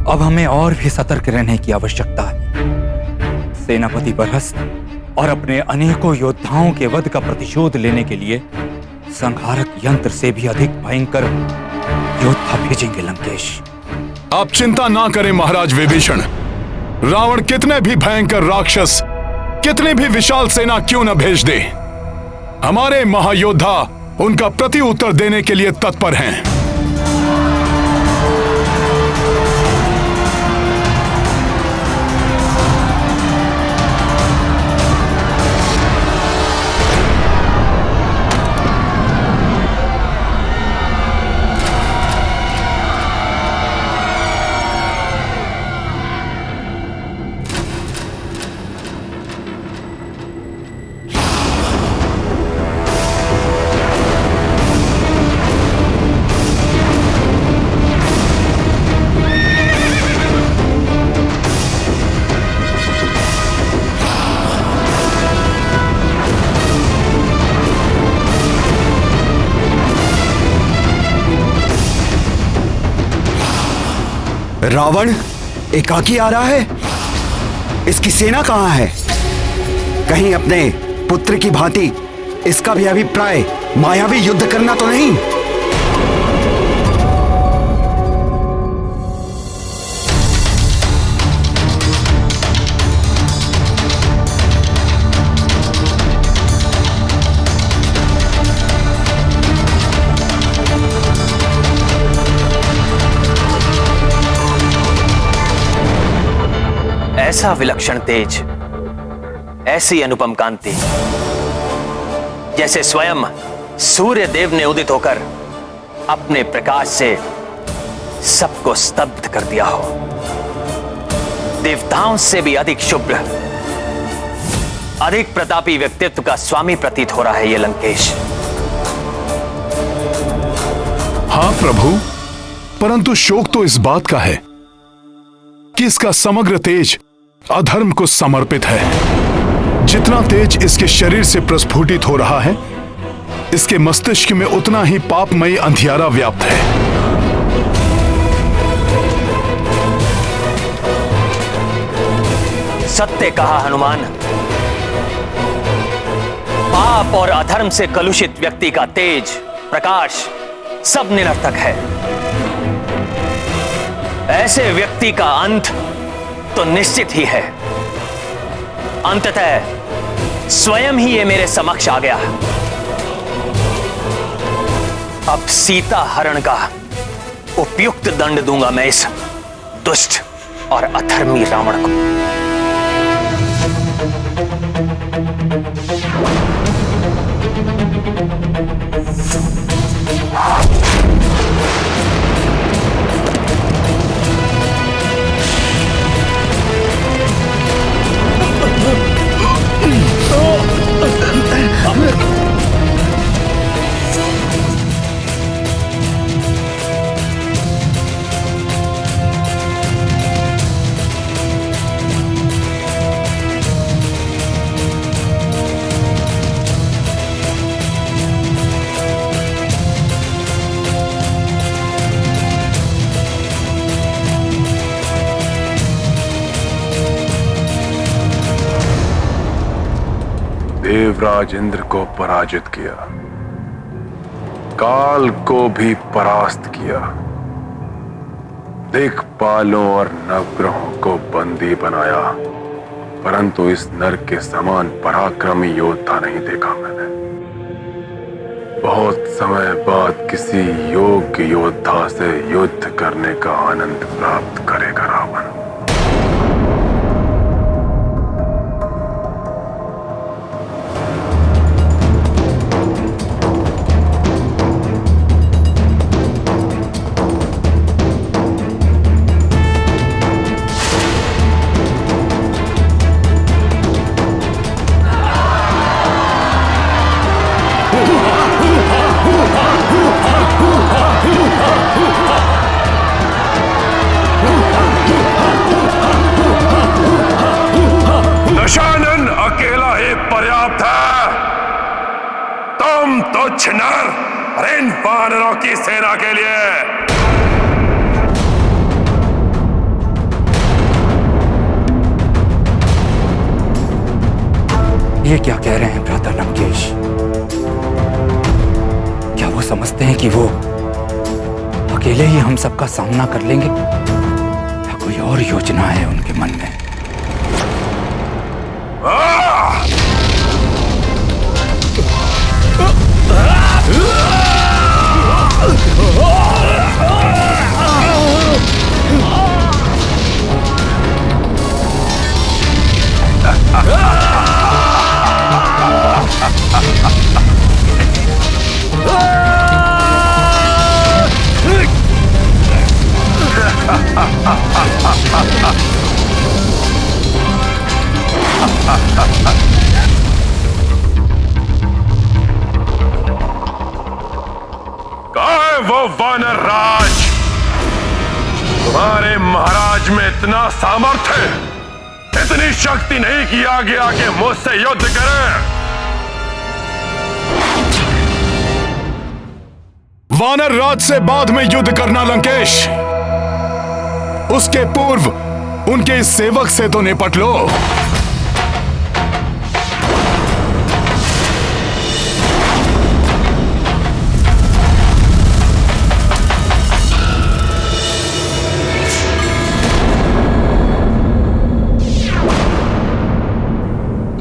अब हमें और भी सतर्क रहने की आवश्यकता है। सेनापति बरहस्त और अपने अनेकों योद्धाओं के वध का प्रतिशोध लेने के लिए संहारक यंत्र से भी अधिक भयंकर योद्धा भेजेंगे लंकेश। आप चिंता ना करें महाराज विभीषण। रावण कितने भी भयंकर राक्षस, कितनी भी विशाल सेना क्यों न भेज दे, हमारे महायोद्धा उनका प्रति उत्तर देने के लिए तत्पर हैं। रावण एकाकी आ रहा है। इसकी सेना कहां है? कहीं अपने पुत्र की भांति इसका भी अभिप्राय मायावी युद्ध करना तो नहीं? ऐसा विलक्षण तेज, ऐसी अनुपम कांति, जैसे स्वयं सूर्य देव ने उदित होकर अपने प्रकाश से सबको स्तब्ध कर दिया हो। देवताओं से भी अधिक शुभ्र, अधिक प्रतापी व्यक्तित्व का स्वामी प्रतीत हो रहा है ये लंकेश। हाँ प्रभु, परंतु शोक तो इस बात का है कि इसका समग्र तेज अधर्म को समर्पित है। जितना तेज इसके शरीर से प्रस्फुटित हो रहा है, इसके मस्तिष्क में उतना ही पापमयी अंधियारा व्याप्त है। सत्य कहा हनुमान। पाप और अधर्म से कलुषित व्यक्ति का तेज, प्रकाश सब निरर्थक है। ऐसे व्यक्ति का अंत तो निश्चित ही है। अंततः स्वयं ही ये मेरे समक्ष आ गया। अब सीता हरण का उपयुक्त दंड दूंगा मैं इस दुष्ट और अधर्मी रावण को। देवराज इंद्र को पराजित किया, काल को भी परास्त किया, दिक्पालों और नवग्रहों को बंदी बनाया, परंतु इस नर के समान पराक्रमी योद्धा नहीं देखा मैंने। बहुत समय बाद किसी योग्य योद्धा से युद्ध करने का आनंद प्राप्त करेगा रावण। दशानन अकेला ही पर्याप्त है। तुम तुच्छ नर इन वानरों की सेना के लिए ये क्या कह रहे हैं भ्राता लंकेश? क्या वो समझते हैं कि वो अकेले ही हम सबका सामना कर लेंगे, या कोई और योजना है उनके मन में? वो वानर राज, तुम्हारे महाराज में इतना सामर्थ्य, इतनी शक्ति नहीं कि आगे आके मुझसे युद्ध करें। वानर राज से बाद में युद्ध करना लंकेश, उसके पूर्व उनके इस सेवक से तो निपट लो।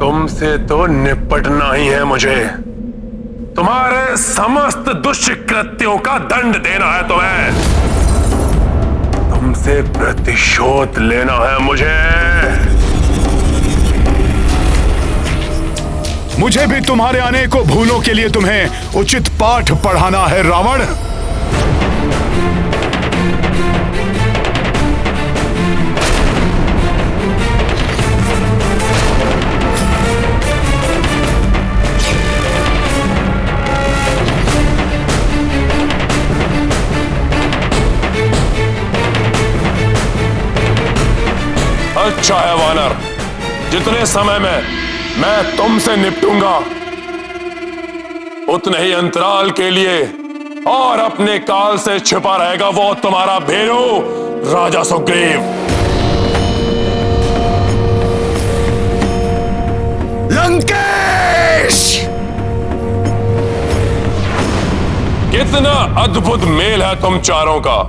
तुमसे तो निपटना ही है मुझे। तुम्हारे समस्त दुष्कृत्यों का दंड देना है तुम्हें। तुमसे प्रतिशोध लेना है मुझे। मुझे भी तुम्हारे अनेकों भूलों के लिए तुम्हें उचित पाठ पढ़ाना है रावण। अच्छा है वानर, जितने समय में मैं तुमसे निपटूंगा उतने ही अंतराल के लिए और अपने काल से छिपा रहेगा वो तुम्हारा भेरू राजा सुग्रीव। लंकेश! कितना अद्भुत मेल है तुम चारों का।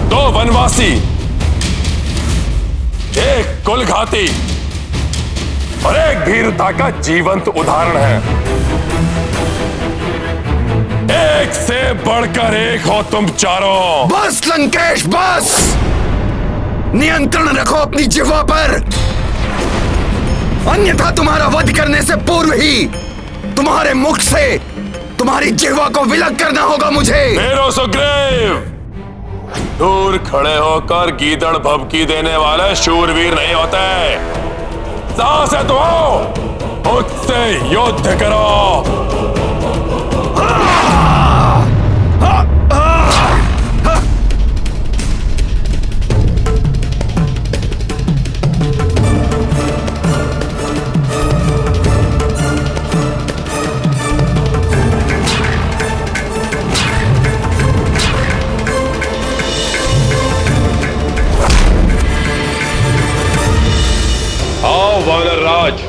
दो वनवासी, एक कुलघाती और एक भीरुता का जीवंत उदाहरण है। एक से बढ़कर एक हो तुम चारों। बस लंकेश बस! नियंत्रण रखो अपनी जिह्वा पर, अन्यथा तुम्हारा वध करने से पूर्व ही तुम्हारे मुख से तुम्हारी जिह्वा को विलग करना होगा मुझे। मेरो सुग्रीव, दूर खड़े होकर गीदड़ भभकी देने वाले शूरवीर नहीं होते। साहस है तो आओ, मुझसे युद्ध करो। वानर राज,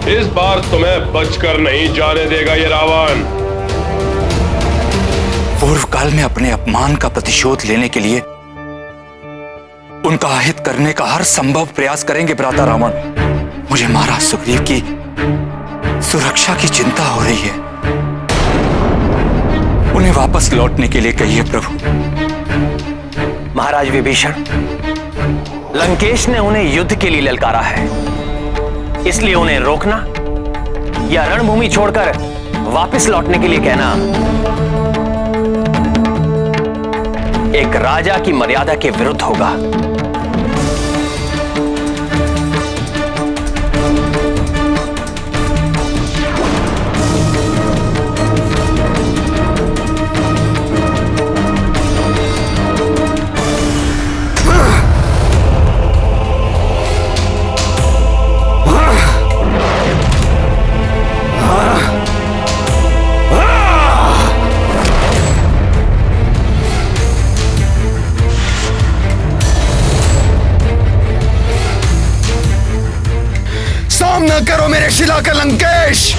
इस बार तुम्हें बचकर नहीं जाने देगा ये रावण। पूर्व काल में अपने अपमान का प्रतिशोध लेने के लिए उनका अहित करने का हर संभव प्रयास करेंगे भ्राता रावण। मुझे महाराज सुग्रीव की सुरक्षा की चिंता हो रही है। उन्हें वापस लौटने के लिए कहिए प्रभु। महाराज विभीषण, लंकेश ने उन्हें युद्ध के लिए ललकारा है, इसलिए उन्हें रोकना या रणभूमि छोड़कर वापस लौटने के लिए कहना एक राजा की मर्यादा के विरुद्ध होगा। मेरे शिला का लंकेश।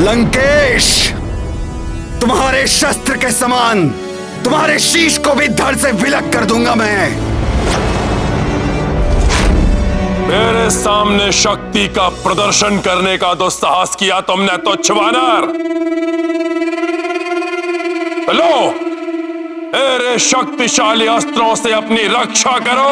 लंकेश, तुम्हारे शस्त्र के समान तुम्हारे शीश को भी धड़ से विलग कर दूंगा मैं। मेरे सामने शक्ति का प्रदर्शन करने का दुस्साहस किया तुमने तुच्छ वानर। लो, मेरे शक्तिशाली अस्त्रों से अपनी रक्षा करो।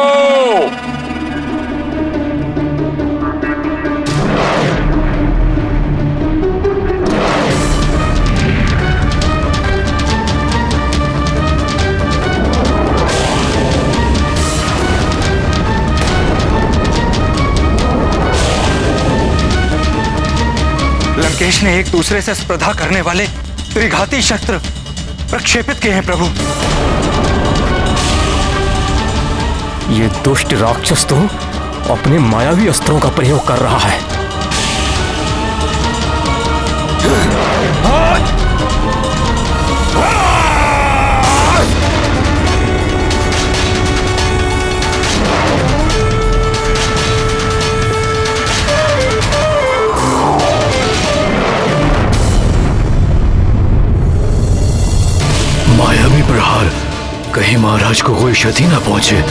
लंकेश ने एक दूसरे से स्पर्धा करने वाले त्रिघाती शस्त्र प्रक्षेपित किए हैं प्रभु। ये दुष्ट राक्षस तो अपने मायावी अस्त्रों का प्रयोग कर रहा है। मायावी प्रहार, कहीं महाराज को कोई क्षति न पहुंचे।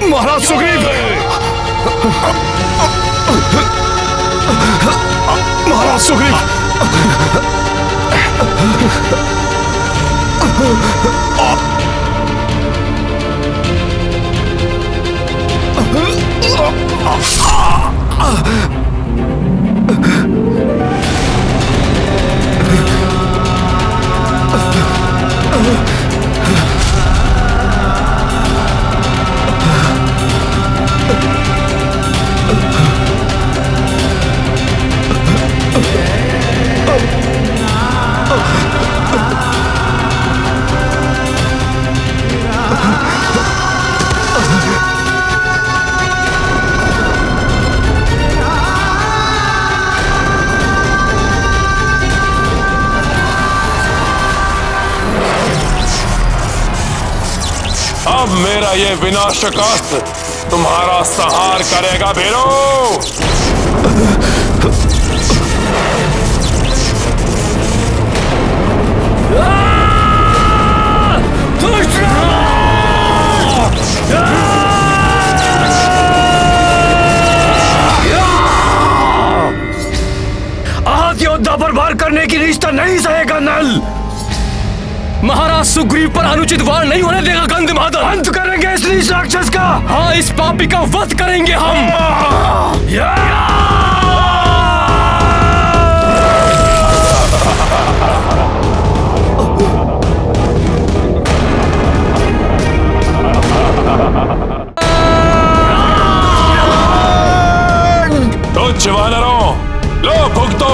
महाराज सुग्रीव, महाराज सुग्रीव, अब मेरा ये विनाशक अस्त्र तुम्हारा संहार करेगा भीरो। आहत योद्धा पर वार करने की रिश्ता नहीं सहेगा नल। महाराज सुग्रीव पर अनुचित वार नहीं होने देगा गंधमादन। अंत करेंगे इस नीच राक्षस का। हाँ, इस पापी का वध करेंगे हम। तुच्छ वानरों, लो भुगतो।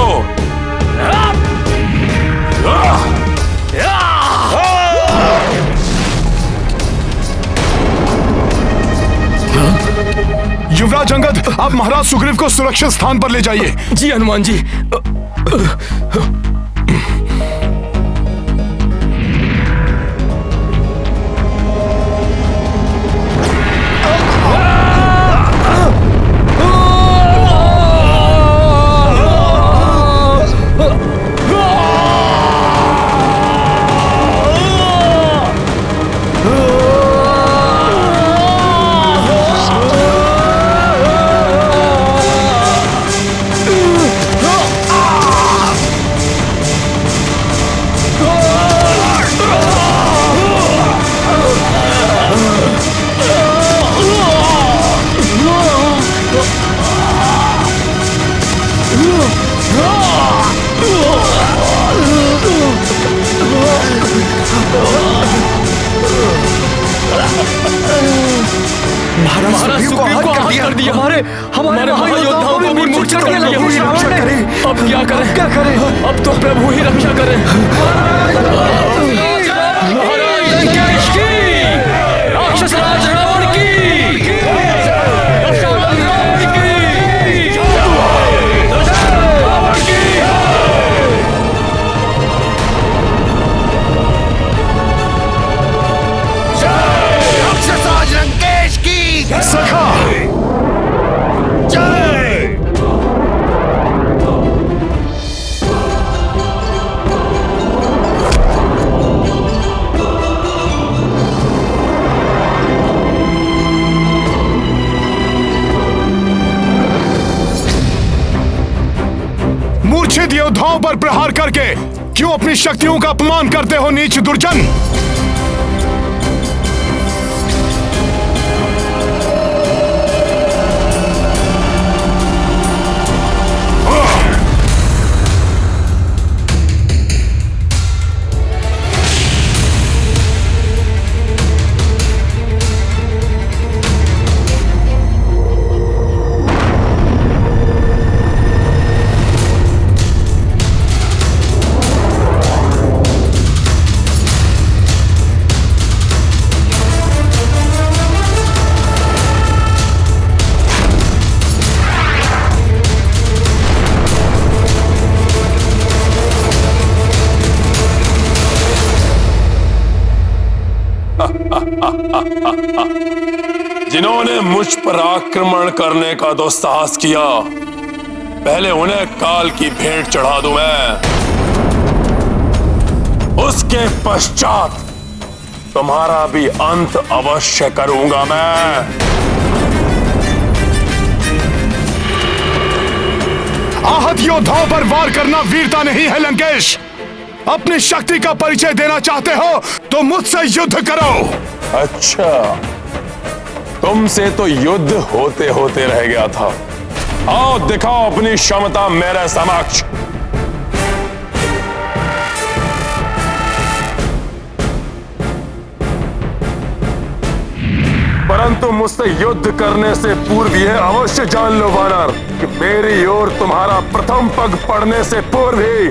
युवराज अंगद, आप महाराज सुग्रीव को सुरक्षित स्थान पर ले जाइए। जी हनुमान जी। महाराज सुग्रीव को आहत कर दिया। हमारे महायोद्धाओं को भी मूर्छित कर दिया। अब क्या करें? अब तो प्रभु ही रक्षा करें। महाराज लंकेश की, राक्षस राज रावण की, सखा जय। मूर्छित योद्धाओं पर प्रहार करके क्यों अपनी शक्तियों का अपमान करते हो नीच दुर्जन? जिन्होंने मुझ पर आक्रमण करने का दुस्साहस किया, पहले उन्हें काल की भेंट चढ़ा दूं मैं। उसके पश्चात तुम्हारा भी अंत अवश्य करूंगा मैं। आहत योद्धाओं पर वार करना वीरता नहीं है लंकेश। अपनी शक्ति का परिचय देना चाहते हो तो मुझसे युद्ध करो। अच्छा, तुमसे तो युद्ध होते होते रह गया था। आओ दिखाओ अपनी क्षमता मेरे समक्ष। परंतु मुझसे युद्ध करने से पूर्व यह अवश्य जान लो वानर कि मेरी ओर तुम्हारा प्रथम पग पड़ने से पूर्व ही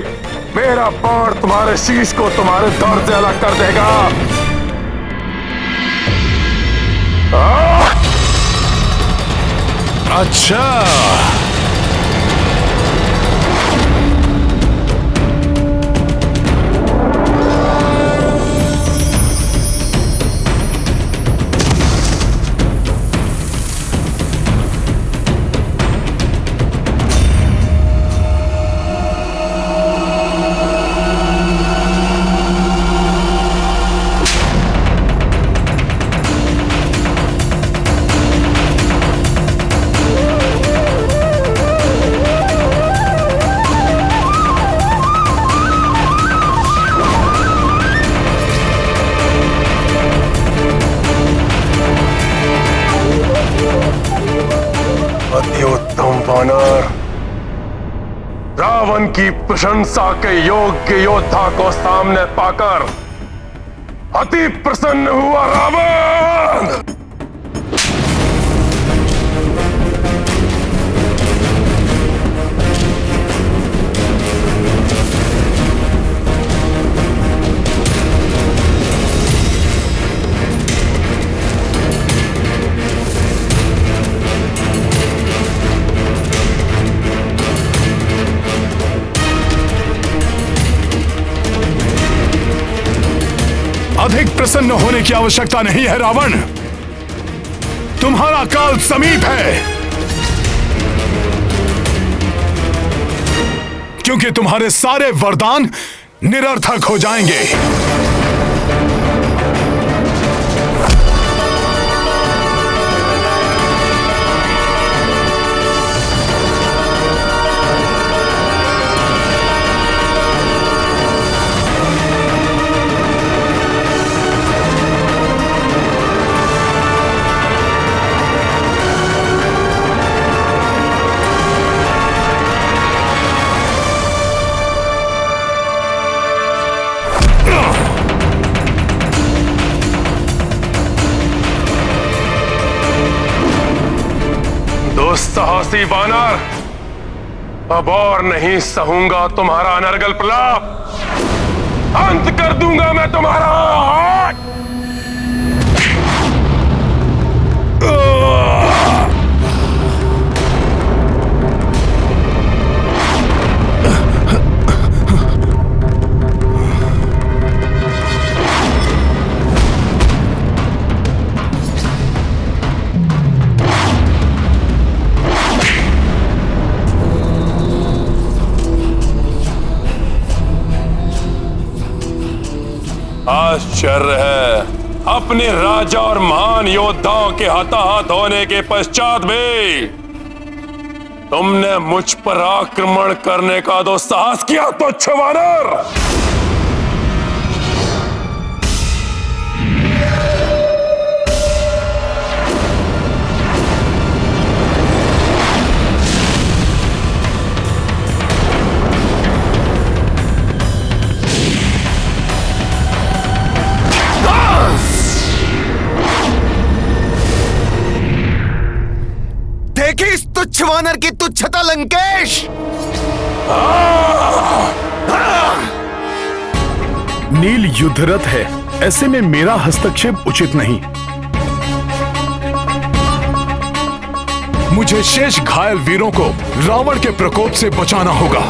मेरा बाण तुम्हारे शीश को तुम्हारे धड़ से अलग कर देगा। अच्छा, की प्रशंसा के योग्य योद्धा को सामने पाकर अति प्रसन्न हुआ रावण। अधिक प्रसन्न होने की आवश्यकता नहीं है रावण। तुम्हारा काल समीप है, क्योंकि तुम्हारे सारे वरदान निरर्थक हो जाएंगे। साहसी वानर, अब और नहीं सहूंगा तुम्हारा अनर्गल प्रलाप। अंत कर दूंगा मैं तुम्हारा। आश्चर्य है, अपने राजा और महान योद्धाओं के हताहत होने के पश्चात भी तुमने मुझ पर आक्रमण करने का तो साहस किया, तुच्छ वानर। इस तुच्छ वानर की तुच्छता लंकेश। नील युद्धरत है, ऐसे में मेरा हस्तक्षेप उचित नहीं। मुझे शेष घायल वीरों को रावण के प्रकोप से बचाना होगा।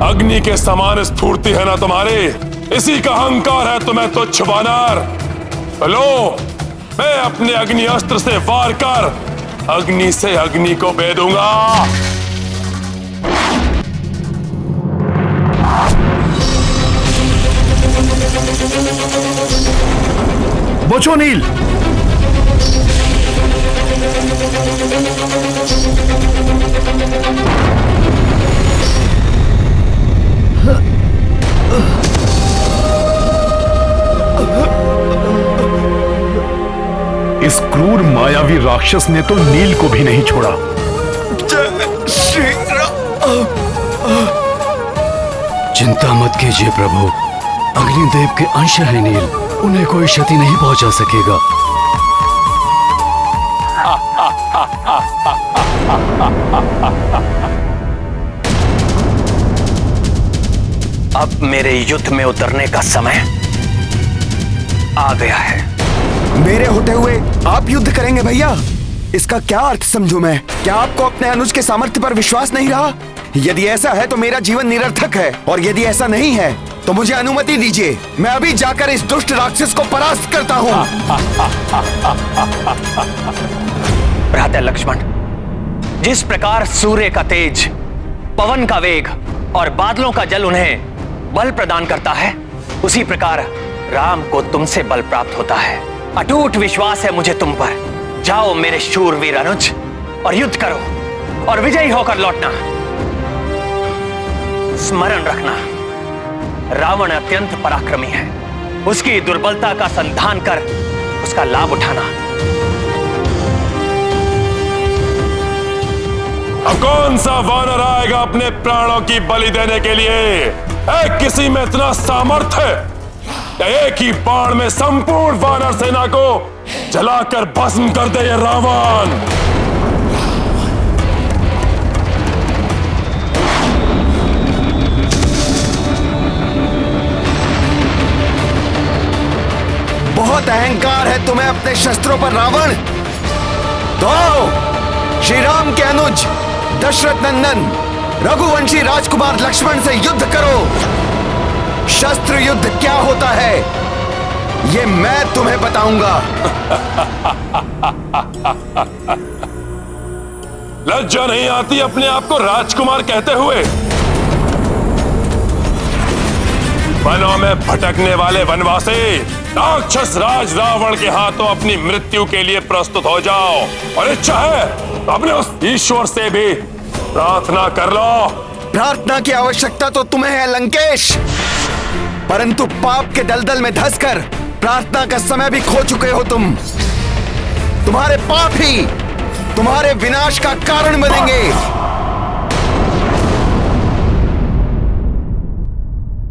अग्नि के समान स्फूर्ति है ना तुम्हारी, इसी का अहंकार है तुम्हें तुच्छ वानर। लो, मैं अपने अग्नि अस्त्र से वार कर अग्नि से अग्नि को भेदूंगा। बचो नील। इस क्रूर मायावी राक्षस ने तो नील को भी नहीं छोड़ा। चिंता मत कीजिए प्रभु, अग्निदेव के अंश है नील, उन्हें कोई क्षति नहीं पहुंचा सकेगा। अब मेरे युद्ध में उतरने का समय आ गया है। मेरे होते हुए आप युद्ध करेंगे भैया? इसका क्या अर्थ समझूं मैं? क्या आपको अपने अनुज के सामर्थ्य पर विश्वास नहीं रहा? यदि ऐसा है तो मेरा जीवन निरर्थक है, और यदि ऐसा नहीं है तो मुझे अनुमति दीजिए, मैं अभी जाकर इस दुष्ट राक्षस को परास्त करता हूं। भ्राता लक्ष्मण, जिस प्रकार सूर्य का तेज, पवन का वेग और बादलों का जल उन्हें बल प्रदान करता है, उसी प्रकार राम को तुमसे बल प्राप्त होता है। अटूट विश्वास है मुझे तुम पर। जाओ मेरे शूरवीर अनुज, और युद्ध करो और विजयी होकर लौटना। स्मरण रखना, रावण अत्यंत पराक्रमी है। उसकी दुर्बलता का संधान कर उसका लाभ उठाना। अब कौन सा वानर आएगा अपने प्राणों की बलि देने के लिए? किसी में इतना सामर्थ्य है एक ही बाण में संपूर्ण वानर सेना को जलाकर भस्म कर दे ये रावण। बहुत अहंकार है तुम्हें अपने शस्त्रों पर रावण। तो आओ, श्री राम के अनुज दशरथ नंदन रघुवंशी राजकुमार लक्ष्मण से युद्ध करो। शस्त्र युद्ध क्या होता है ये मैं तुम्हें बताऊंगा। लज्जा नहीं आती अपने आप को राजकुमार कहते हुए? वनों में भटकने वाले वनवासी, राक्षस राज रावण के हाथों अपनी मृत्यु के लिए प्रस्तुत हो जाओ, और इच्छा है तो अपने उस ईश्वर से भी प्रार्थना कर लो। प्रार्थना की आवश्यकता तो तुम्हें है लंकेश, परंतु पाप के दलदल में धंसकर प्रार्थना का समय भी खो चुके हो तुम। तुम्हारे पाप ही तुम्हारे विनाश का कारण बनेंगे।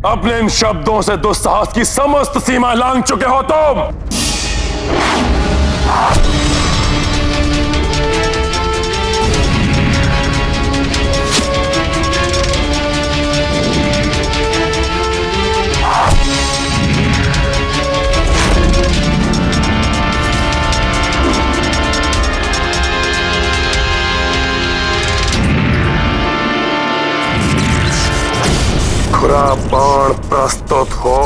अपने इन शब्दों से दुस्साहस की समस्त सीमा लांघ चुके हो तुम। खुरा बाण प्रस्तुत हो।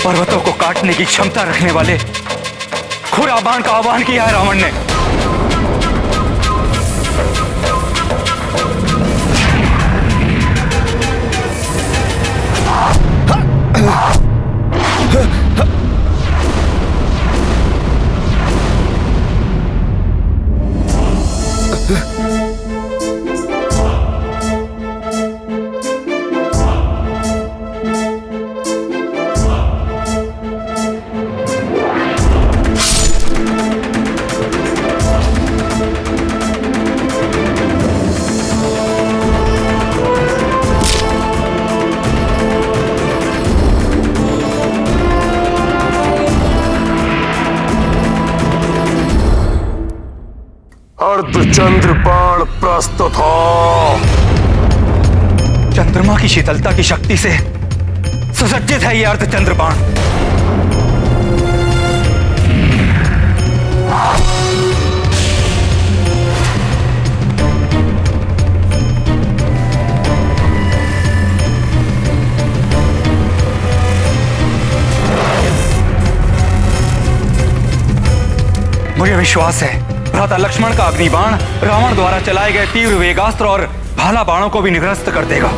पर्वतों को काटने की क्षमता रखने वाले खुरा बाण का आह्वान किया है रावण ने। अर्धचंद्र बाण प्रस्तुत हो। चंद्रमा की शीतलता की शक्ति से सुसज्जित है ये अर्धचंद्र बाण। मुझे विश्वास है भ्राता लक्ष्मण का अग्निबाण रावण द्वारा चलाए गए तीव्र वेगास्त्र और भाला बाणों को भी निरस्त कर देगा।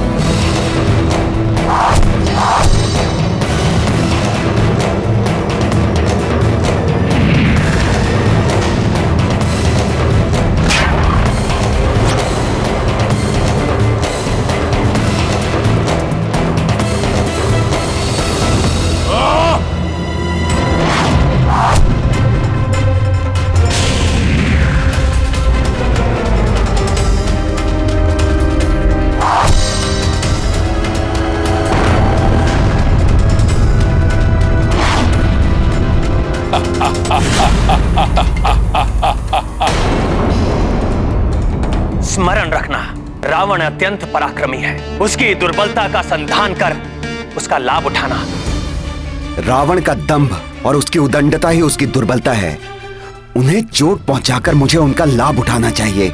स्मरण रखना, रावण अत्यंत पराक्रमी है। उसकी दुर्बलता का संधान कर उसका लाभ उठाना। रावण का दंभ और उसकी उदंडता ही उसकी दुर्बलता है। उन्हें चोट पहुंचाकर मुझे उनका लाभ उठाना चाहिए।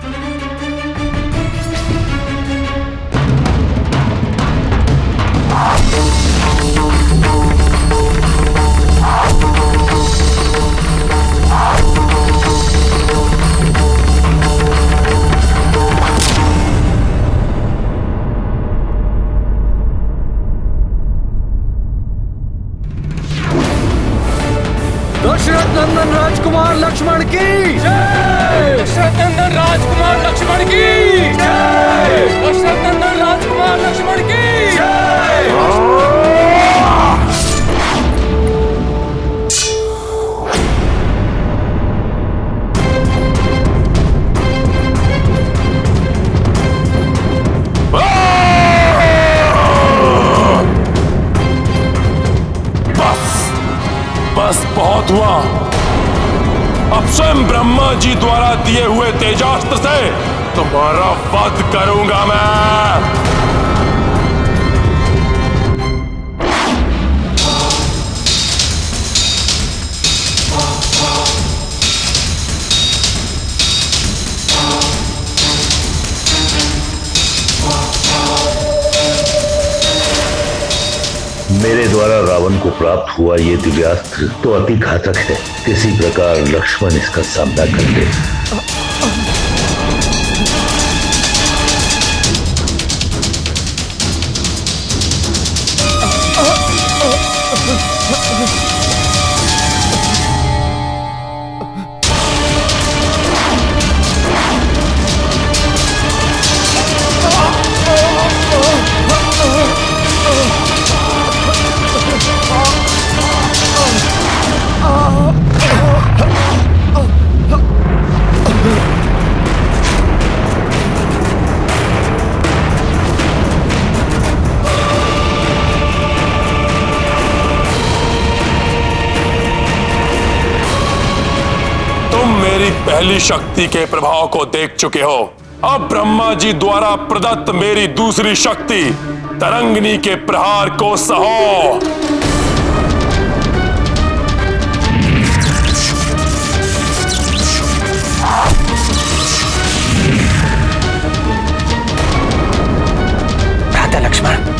दशरथ नंदन राजकुमार लक्ष्मण की जय। दशरथ नंदन राजकुमार लक्ष्मण की जय। दशरथ नंदन राजकुमार लक्ष्मण की जय। बस बहुत हुआ। अब स्वयं ब्रह्मा जी द्वारा दिए हुए तेजास्त्र से तुम्हारा वध करूंगा मैं। मेरे द्वारा रावण को प्राप्त हुआ ये दिव्यास्त्र तो अति घातक है। किसी प्रकार लक्ष्मण इसका सामना कर ले। पहली शक्ति के प्रभाव को देख चुके हो। अब ब्रह्मा जी द्वारा प्रदत्त मेरी दूसरी शक्ति तरंगिनी के प्रहार को सहो। भ्राता लक्ष्मण,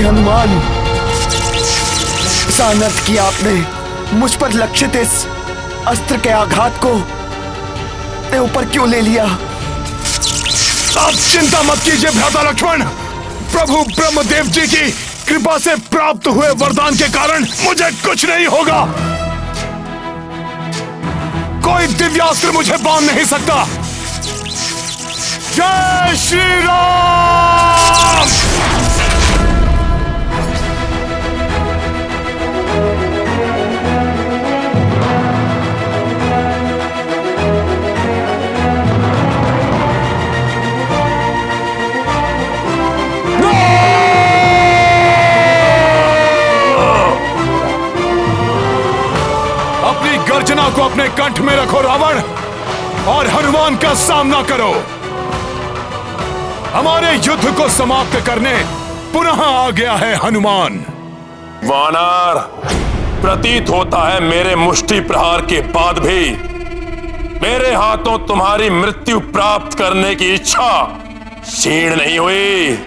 हनुमान, इस अनर्थ किया आपने। मुझ पर लक्षित इस अस्त्र के आघात को ऊपर क्यों ले लिया? आप चिंता मत कीजिए भ्राता लक्ष्मण। प्रभु ब्रह्मदेव जी की कृपा से प्राप्त हुए वरदान के कारण मुझे कुछ नहीं होगा। कोई दिव्यास्त्र मुझे बांध नहीं सकता। जय श्री राम। अपनी गर्जना को अपने कंठ में रखो रावण, और हनुमान का सामना करो। हमारे युद्ध को समाप्त करने पुनः आ गया है हनुमान। वानर, प्रतीत होता है मेरे मुष्टि प्रहार के बाद भी मेरे हाथों तुम्हारी मृत्यु प्राप्त करने की इच्छा क्षीण नहीं हुई।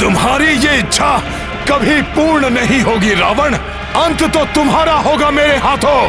तुम्हारी ये इच्छा कभी पूर्ण नहीं होगी रावण। अंत तो तुम्हारा होगा मेरे हाथों।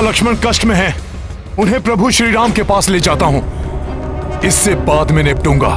लक्ष्मण कष्ट में हैं, उन्हें प्रभु श्री राम के पास ले जाता हूं, इससे बाद में निपटूंगा।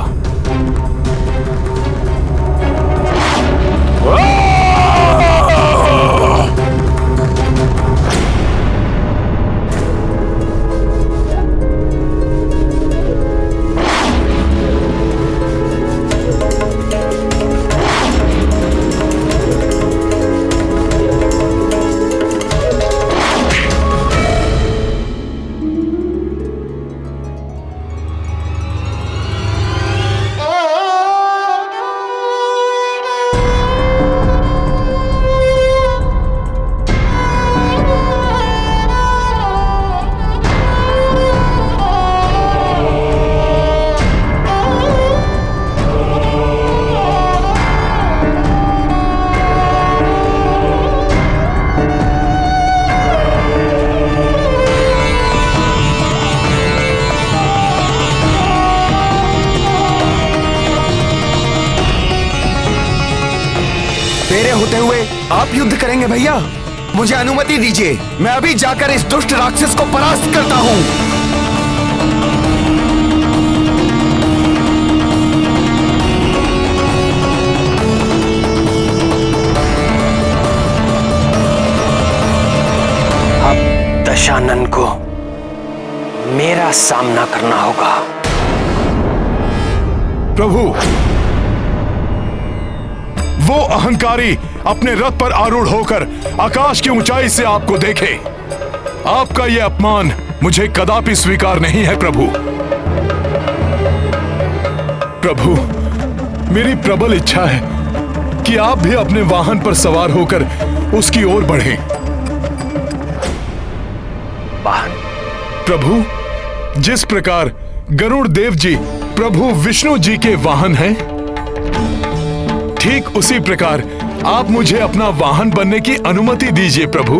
आप युद्ध करेंगे भैया? मुझे अनुमति दीजिए, मैं अभी जाकर इस दुष्ट राक्षस को परास्त करता हूं। अब दशानन को मेरा सामना करना होगा। प्रभु, वो अहंकारी अपने रथ पर आरूढ़ होकर आकाश की ऊंचाई से आपको देखे। आपका यह अपमान मुझे कदापि स्वीकार नहीं है प्रभु। प्रभु, मेरी प्रबल इच्छा है कि आप भी अपने वाहन पर सवार होकर उसकी ओर बढ़ें। वाहन? प्रभु, जिस प्रकार गरुड़ देव जी प्रभु विष्णु जी के वाहन हैं, ठीक उसी प्रकार आप मुझे अपना वाहन बनने की अनुमति दीजिए प्रभु।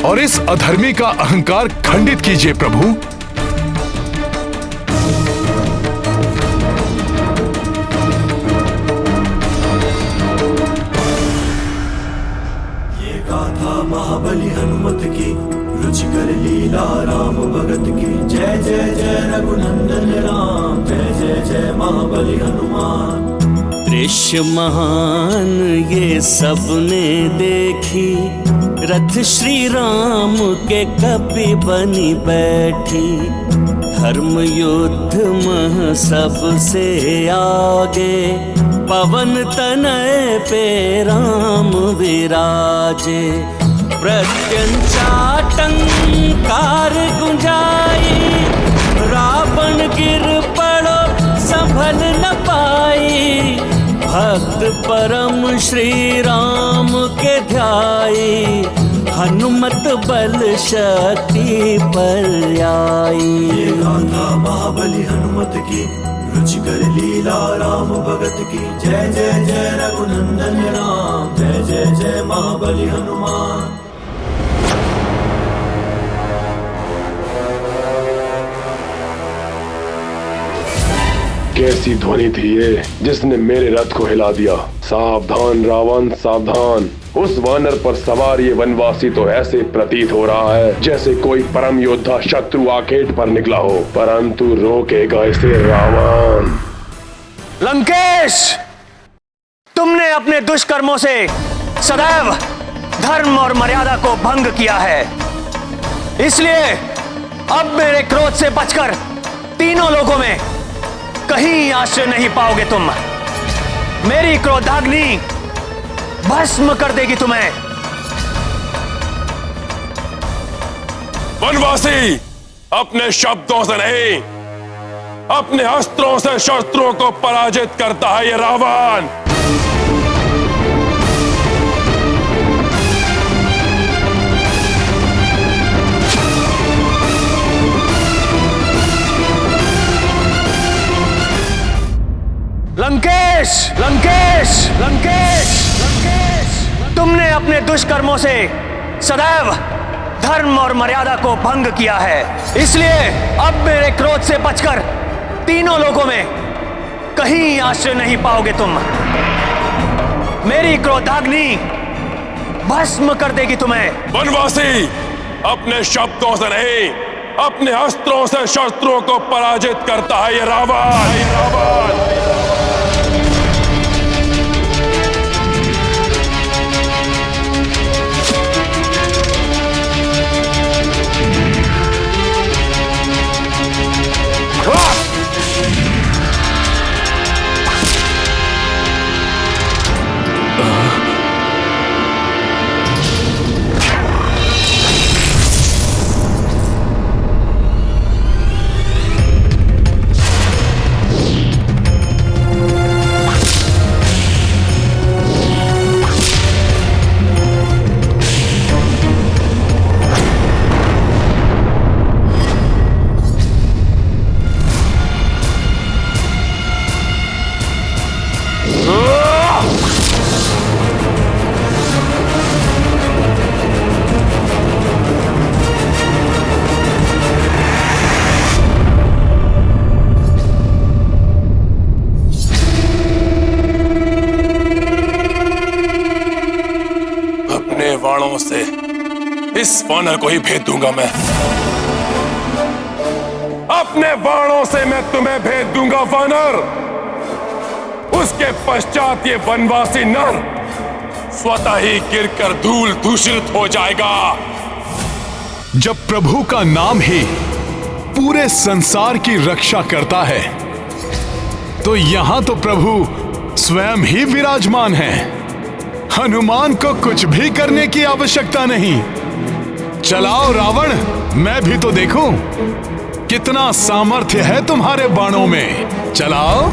और इस अधर्मी का अहंकार खंडित कीजिए प्रभु। लीला राम भगत की जय जय जय रघुनंदन राम जय जय जय महाबली हनुमान। दृश्य महान ये सबने देखी, रथ श्री राम के कपि बनी बैठी। धर्म युद्ध मह सबसे आगे, पवन तनय पे राम विराजे। प्रत्यंचाटंकार गुंजाई, रावण गिर पड़ो संभल न पाई। भक्त परम श्री राम के ध्याई, हनुमत बल शक्ति पर आई। ये गाथा महाबली हनुमत की, रुचिकर लीला राम भगत की जय जय जय रघुनंदन राम जय जय जय महाबली हनुमान। कैसी ध्वनि थी ये जिसने मेरे रथ को हिला दिया। सावधान रावण सावधान, उस वानर पर सवार ये वनवासी तो ऐसे प्रतीत हो रहा है जैसे कोई परम योद्धा शत्रु आखेट पर निकला हो, परंतु रोकेगा इसे रावण। लंकेश, तुमने अपने दुष्कर्मों से सदैव धर्म और मर्यादा को भंग किया है, इसलिए अब मेरे क्रोध से बचकर तीनों लोगों में कहीं आश्रय नहीं पाओगे तुम। मेरी क्रोधाग्नि भस्म कर देगी तुम्हें। वनवासी अपने शब्दों से नहीं, अपने अस्त्रों से शत्रुओं को पराजित करता है ये रावण। लंकेश, लंकेश, लंकेश, लंकेश, तुमने अपने दुष्कर्मों से सदैव धर्म और मर्यादा को भंग किया है, इसलिए अब मेरे क्रोध से बचकर तीनों लोगों में कहीं आश्रय नहीं पाओगे तुम। मेरी क्रोधाग्नि भस्म कर देगी तुम्हें। वनवासी अपने शब्दों से नहीं, अपने अस्त्रों से शत्रुओं को पराजित करता है ये रावण। बाणों से इस वानर को ही भेद दूंगा मैं। अपने बाणों से मैं तुम्हें भेद दूंगा वानर। उसके पश्चात ये वनवासी नर स्वतः ही गिरकर धूल दूषित हो जाएगा। जब प्रभु का नाम ही पूरे संसार की रक्षा करता है, तो यहां तो प्रभु स्वयं ही विराजमान है। हनुमान को कुछ भी करने की आवश्यकता नहीं। चलाओ रावण, मैं भी तो देखूं कितना सामर्थ्य है तुम्हारे बाणों में। चलाओ।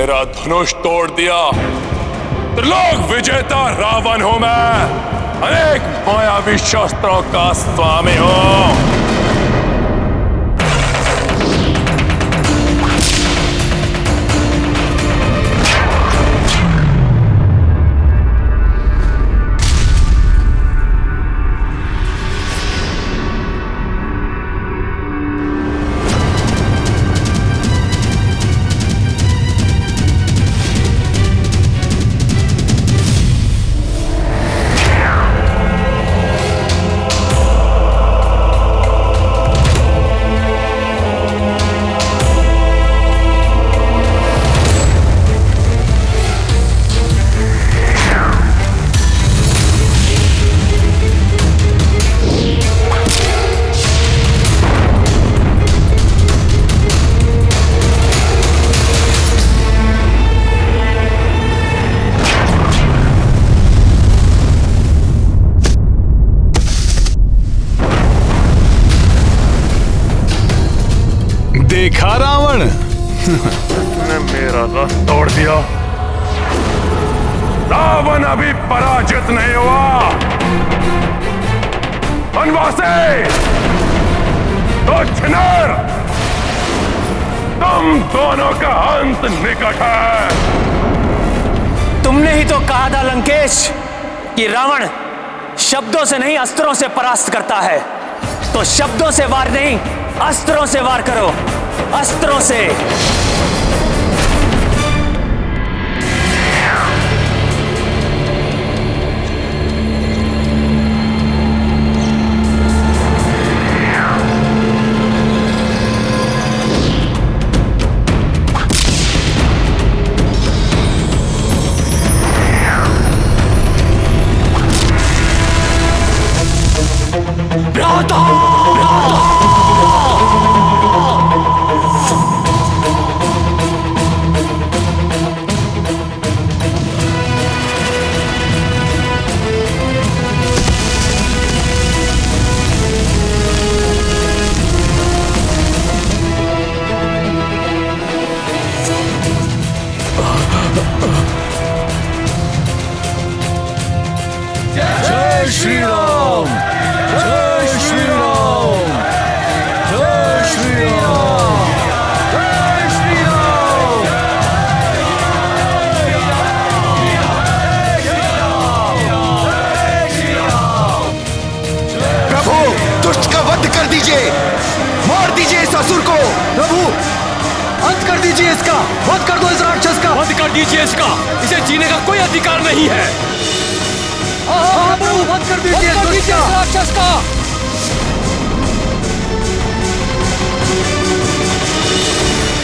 मेरा धनुष तोड़ दिया। त्रिलोक विजेता रावण हूं मैं, अनेक मायावी शस्त्रों का स्वामी हूं। देखा रावण, उसने मेरा रथ तोड़ दिया। रावण अभी पराजित नहीं हुआ। वनवासी, तो छिनर, तुम दोनों का अंत निकट है। तुमने ही तो कहा था लंकेश कि रावण शब्दों से नहीं अस्त्रों से परास्त करता है, तो शब्दों से वार नहीं अस्त्रों से वार करो, अस्त्रों से।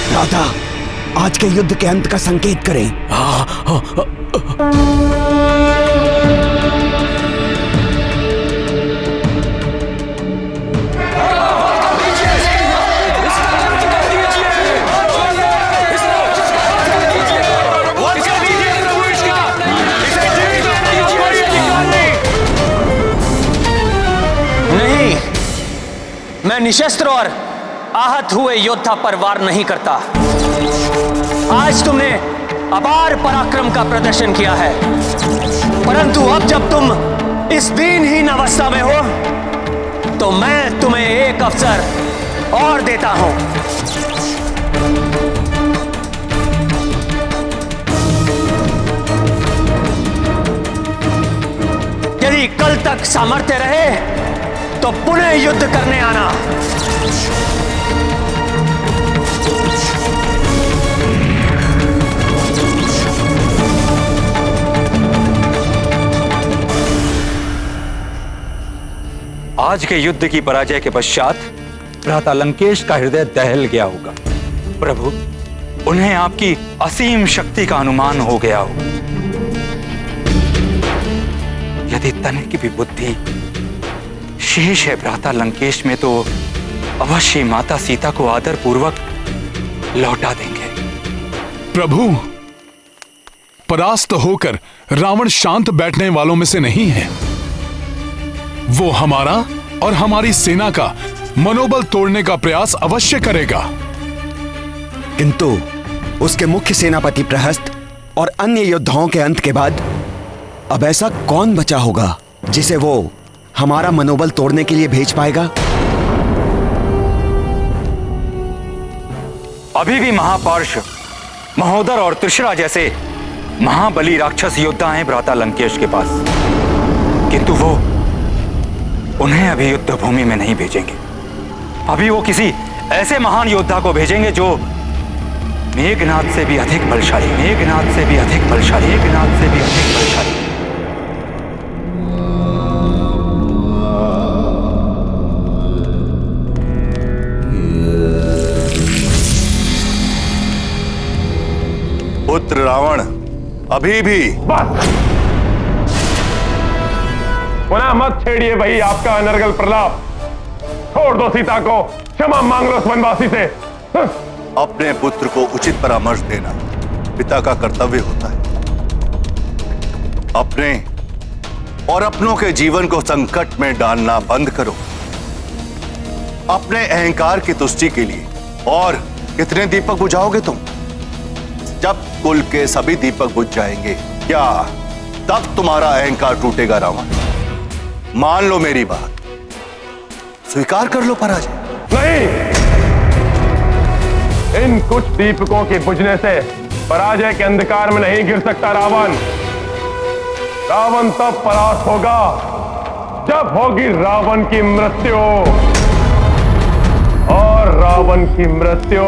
राधा, आज के युद्ध के अंत का संकेत करें। नहीं, मैं निशस्त्र और आहत हुए योद्धा पर वार नहीं करता। आज तुमने अपार पराक्रम का प्रदर्शन किया है, परंतु अब जब तुम इस दीनहीन अवस्था में हो, तो मैं तुम्हें एक अवसर और देता हूं। यदि कल तक सामर्थ्य रहे तो पुनः युद्ध करने आना। आज के युद्ध की पराजय के पश्चात भ्राता लंकेश का हृदय दहल गया होगा। प्रभु, उन्हें आपकी असीम शक्ति का अनुमान हो गया होगा। यदि तनिक की भी बुद्धि शेष है भ्राता लंकेश में, तो अवश्य माता सीता को आदर पूर्वक लौटा देंगे। प्रभु, परास्त होकर रावण शांत बैठने वालों में से नहीं है। वो हमारा और हमारी सेना का मनोबल तोड़ने का प्रयास अवश्य करेगा। किंतु उसके मुख्य सेनापति प्रहस्त और अन्य योद्धाओं के अंत के बाद अब ऐसा कौन बचा होगा जिसे वो हमारा मनोबल तोड़ने के लिए भेज पाएगा? अभी भी महापार्श, महोदर और त्रिशरा जैसे महाबली राक्षस योद्धा हैं भ्राता लंकेश के पास, किंतु वो उन्हें अभी युद्ध भूमि में नहीं भेजेंगे। अभी वो किसी ऐसे महान योद्धा को भेजेंगे जो मेघनाद से भी अधिक बलशाली, मेघनाद से भी अधिक बलशाली, मेघनाद से भी अधिक बलशाली। पुत्र रावण अभी भी पुनः मत छेड़िए भाई आपका अनर्गल प्रलाप। छोड़ दो सीता को, क्षमा मांग लो उस वनवासी से। अपने पुत्र को उचित परामर्श देना पिता का कर्तव्य होता है। अपने और अपनों के जीवन को संकट में डालना बंद करो। अपने अहंकार की तुष्टि के लिए और कितने दीपक बुझाओगे तुम? जब कुल के सभी दीपक बुझ जाएंगे, क्या तब तुम्हारा अहंकार टूटेगा रावण? मान लो मेरी बात, स्वीकार कर लो पराजय। नहीं, इन कुछ दीपकों के बुझने से पराजय के अंधकार में नहीं गिर सकता रावण। रावण तब परास्त होगा जब होगी रावण की मृत्यु, और रावण की मृत्यु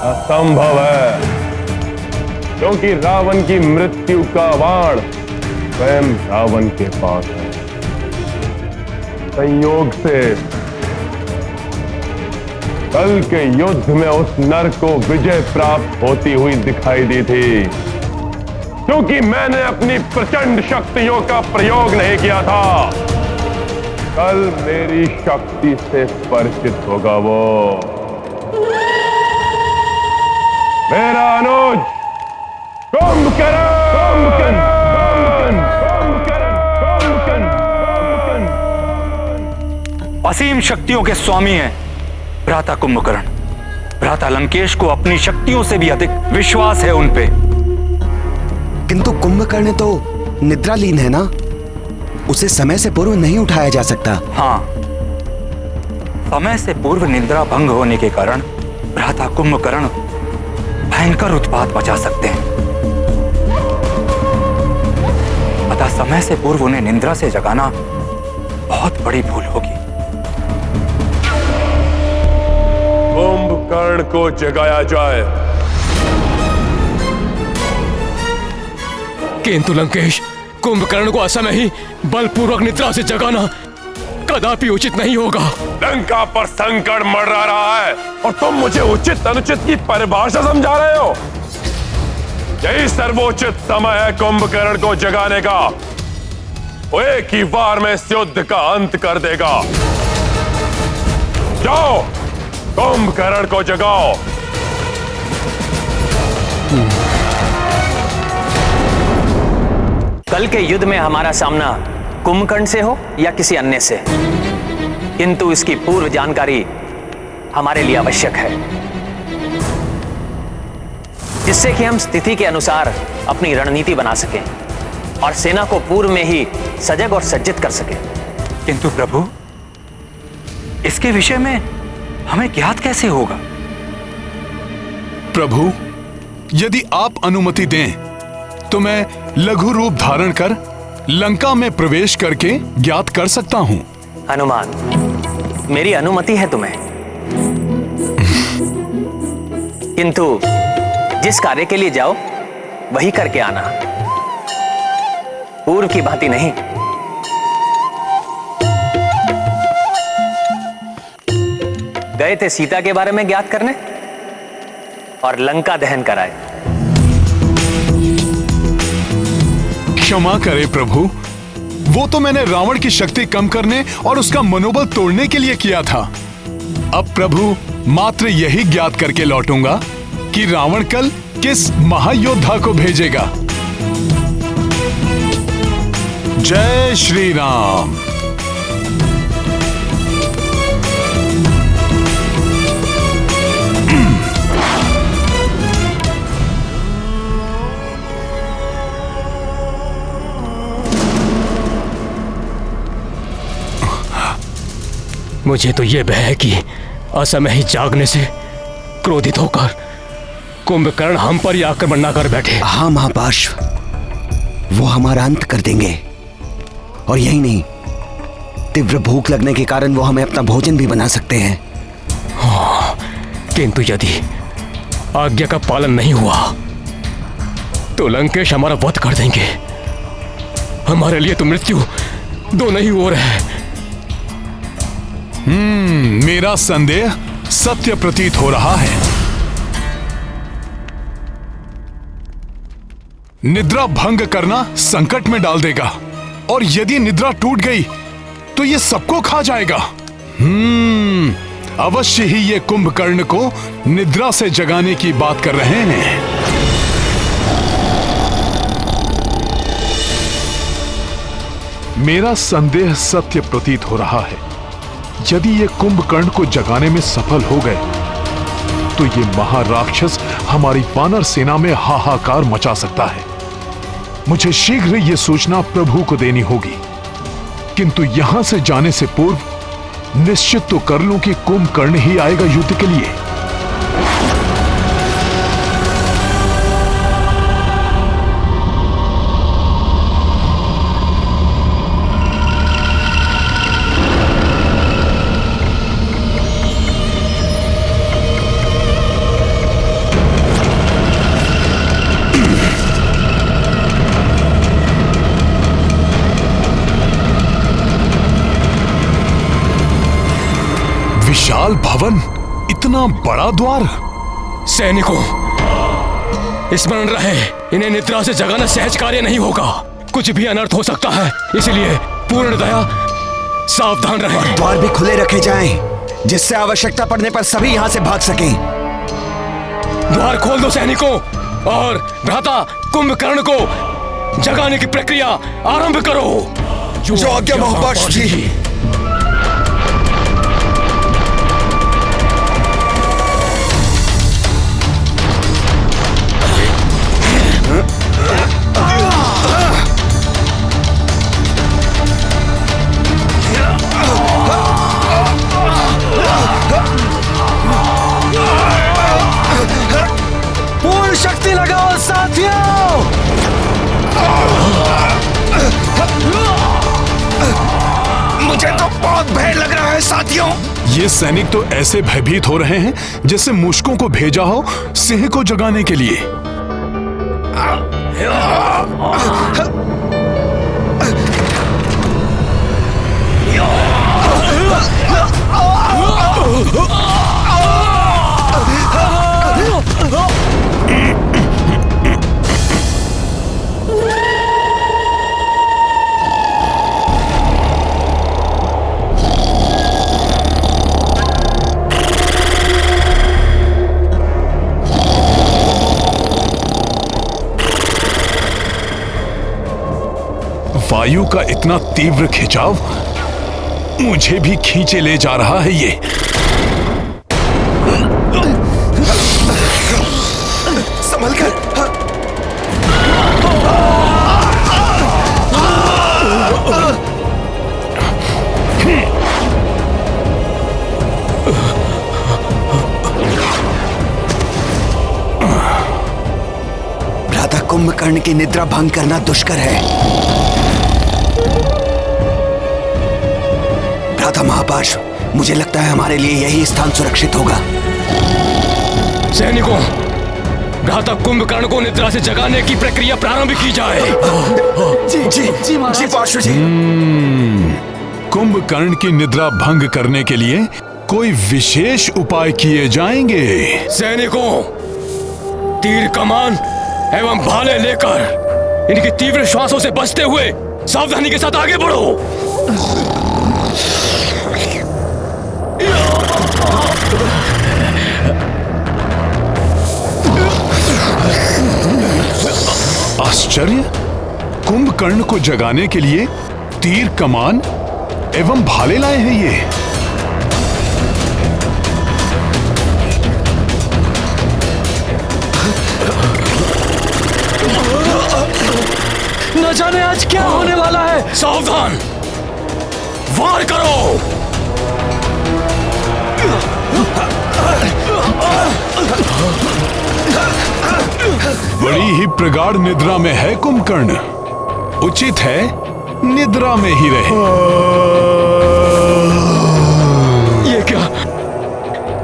असंभव है, क्योंकि रावण की मृत्यु का बाण स्वयं रावण के पास है। संयोग से कल के युद्ध में उस नर को विजय प्राप्त होती हुई दिखाई दी थी, क्योंकि मैंने अपनी प्रचंड शक्तियों का प्रयोग नहीं किया था। कल मेरी शक्ति से परिचित होगा वो, मेरा अनुज कुंभकर्ण। असीम शक्तियों के स्वामी हैं भ्राता कुंभकर्ण। भ्राता लंकेश को अपनी शक्तियों से भी अधिक विश्वास है उन पे। किंतु कुंभकर्ण तो निद्रालीन है ना, उसे समय से पूर्व नहीं उठाया जा सकता। हाँ, समय से पूर्व निद्रा भंग होने के कारण भ्राता कुंभकर्ण भयंकर उत्पात मचा सकते हैं। अतः समय से पूर्व उन्हें निद्रा से जगाना बहुत बड़ी भूल होगी। कुंभकर्ण को जगाया जाए। किंतु लंकेश, कुंभकर्ण को असमय ही बलपूर्वक निद्रा से जगाना कदापि उचित नहीं होगा। लंका पर संकट मंडरा रहा है और तुम मुझे उचित अनुचित की परिभाषा समझा रहे हो। यही सर्वोचित समय है कुंभकर्ण को जगाने का। वो एक ही बार में इस युद्ध का अंत कर देगा। जाओ, कुंभकर्ण को जगाओ। कल के युद्ध में हमारा सामना कुंभकर्ण से हो या किसी अन्य से, किंतु इसकी पूर्व जानकारी हमारे लिए आवश्यक है, जिससे कि हम स्थिति के अनुसार अपनी रणनीति बना सकें और सेना को पूर्व में ही सजग और सज्जित कर सकें। किंतु प्रभु, इसके विषय में हमें ज्ञात कैसे होगा? प्रभु, यदि आप अनुमति दें तो मैं लघु रूप धारण कर लंका में प्रवेश करके ज्ञात कर सकता हूं। हनुमान, मेरी अनुमति है तुम्हें, किंतु जिस कार्य के लिए जाओ वही करके आना, पूर्व की भांति नहीं। गए थे सीता के बारे में ज्ञात करने और लंका दहन कराए। क्षमा करें प्रभु, वो तो मैंने रावण की शक्ति कम करने और उसका मनोबल तोड़ने के लिए किया था। अब प्रभु मात्र यही ज्ञात करके लौटूंगा कि रावण कल किस महायोद्धा को भेजेगा। जय श्री राम। मुझे तो ये भय है कि असमय ही जागने से क्रोधित होकर कुंभकर्ण हम पर ही आक्रमण न कर बैठे। हाँ महापार्श्व, वो हमारा अंत कर देंगे। और यही नहीं, तीव्र भूख लगने के कारण वो हमें अपना भोजन भी बना सकते हैं। हाँ, किंतु यदि आज्ञा का पालन नहीं हुआ तो लंकेश हमारा वध कर देंगे। हमारे लिए तो मृत्यु दोनों ही ओर है। मेरा संदेह सत्य प्रतीत हो रहा है। निद्रा भंग करना संकट में डाल देगा, और यदि निद्रा टूट गई तो ये सबको खा जाएगा। अवश्य ही ये कुंभकर्ण को निद्रा से जगाने की बात कर रहे हैं। मेरा संदेह सत्य प्रतीत हो रहा है। यदि ये कुंभकर्ण को जगाने में सफल हो गए तो ये महाराक्षस हमारी वानर सेना में हाहाकार मचा सकता है। मुझे शीघ्र ये सूचना प्रभु को देनी होगी, किंतु यहां से जाने से पूर्व निश्चित तो कर लूं कि कुंभकर्ण ही आएगा युद्ध के लिए। विशाल भवन, इतना बड़ा द्वार। सैनिकों, स्मरण रहे, इन्हें निद्रा से जगाना सहज कार्य नहीं होगा। कुछ भी अनर्थ हो सकता है, इसलिए पूर्णतया सावधान रहें। द्वार भी खुले रखे जाएं, जिससे आवश्यकता पड़ने पर सभी यहां से भाग सकें। द्वार खोल दो सैनिकों, और भ्राता कुंभकर्ण को जगाने की प्रक्रिया आरंभ करो। जो आज्ञा महापार्श्व जी। पूर्ण शक्ति लगाओ साथियों। मुझे तो बहुत भय लग रहा है साथियों। ये सैनिक तो ऐसे भयभीत हो रहे हैं जैसे मूषकों को भेजा हो सिंह को जगाने के लिए। वायु का इतना तीव्र खिंचाव मुझे भी खींचे ले जा रहा है। ये संभल कर। भ्राता कुंभकर्ण की निद्रा भंग करना दुष्कर है। भ्राता महापार्श्व, मुझे लगता है हमारे लिए यही स्थान सुरक्षित होगा। सैनिकों, भ्राता कुंभकर्ण को निद्रा से जगाने की प्रक्रिया प्रारंभ की जाए। जी जी जी जी पार्श्व जी। कुंभकर्ण की निद्रा भंग करने के लिए कोई विशेष उपाय किए जाएंगे। सैनिकों, तीर कमान एवं भाले लेकर इनकी तीव्र श्वासों से बचते हुए सावधानी के साथ आगे बढ़ो। आश्चर्य, कुंभकर्ण को जगाने के लिए तीर कमान एवं भाले लाए हैं ये। न जाने आज क्या होने वाला है। सावधान, वार करो। बड़ी ही प्रगाढ़ निद्रा में है कुंभकर्ण, उचित है निद्रा में ही रहे। ये क्या?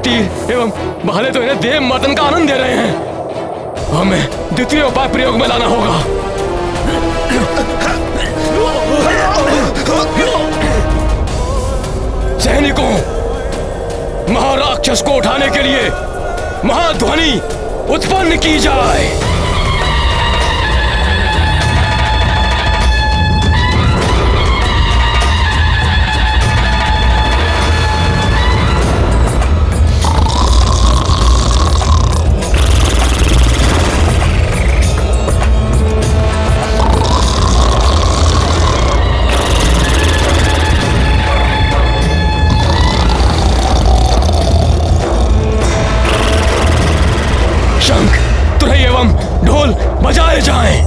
तीर एवं भाले तो इन्हें देव मर्दन का आनंद दे रहे हैं। हमें द्वितीय उपाय प्रयोग में लाना होगा। सैनिकों, महाराक्षस को उठाने के लिए महाध्वनि उत्पन्न की जाए। ढोल बजाए जाएं।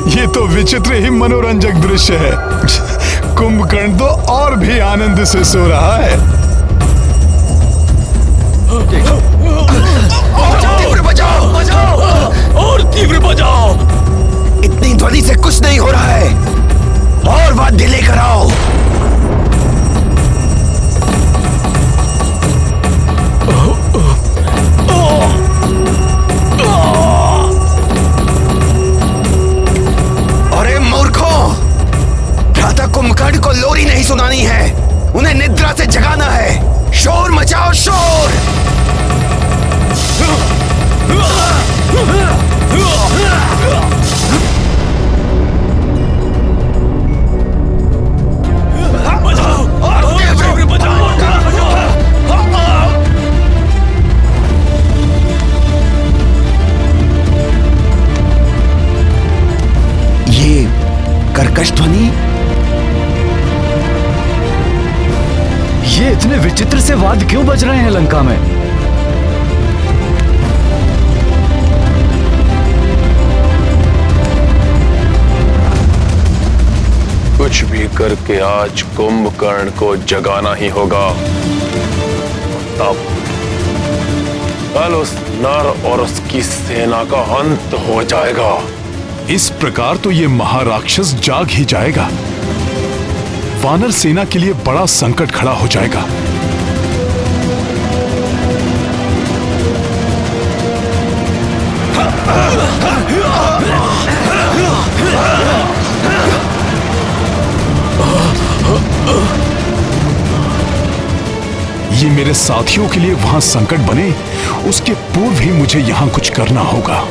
ये तो विचित्र ही मनोरंजक दृश्य है। कुंभकर्ण तो और भी आनंद से सो रहा है। तीव्र बजाओ, बजाओ और तीव्र बजाओ। इतनी ध्वनि से कुछ नहीं हो रहा है, और वाद्य लेकर आओ। कुंभकर्ण को लोरी नहीं सुनानी है, उन्हें निद्रा से जगाना है। शोर मचाओ, शोर। ये कर्कश ध्वनि, ये इतने विचित्र से वाद्य क्यों बज रहे हैं लंका में? कुछ भी करके आज कुंभकर्ण को जगाना ही होगा। तब कल उस नर और उसकी सेना का अंत हो जाएगा। इस प्रकार तो ये महाराक्षस जाग ही जाएगा। वानर सेना के लिए बड़ा संकट खड़ा हो जाएगा। ये मेरे साथियों के लिए वहां संकट बने, उसके पूर्व ही मुझे यहां कुछ करना होगा।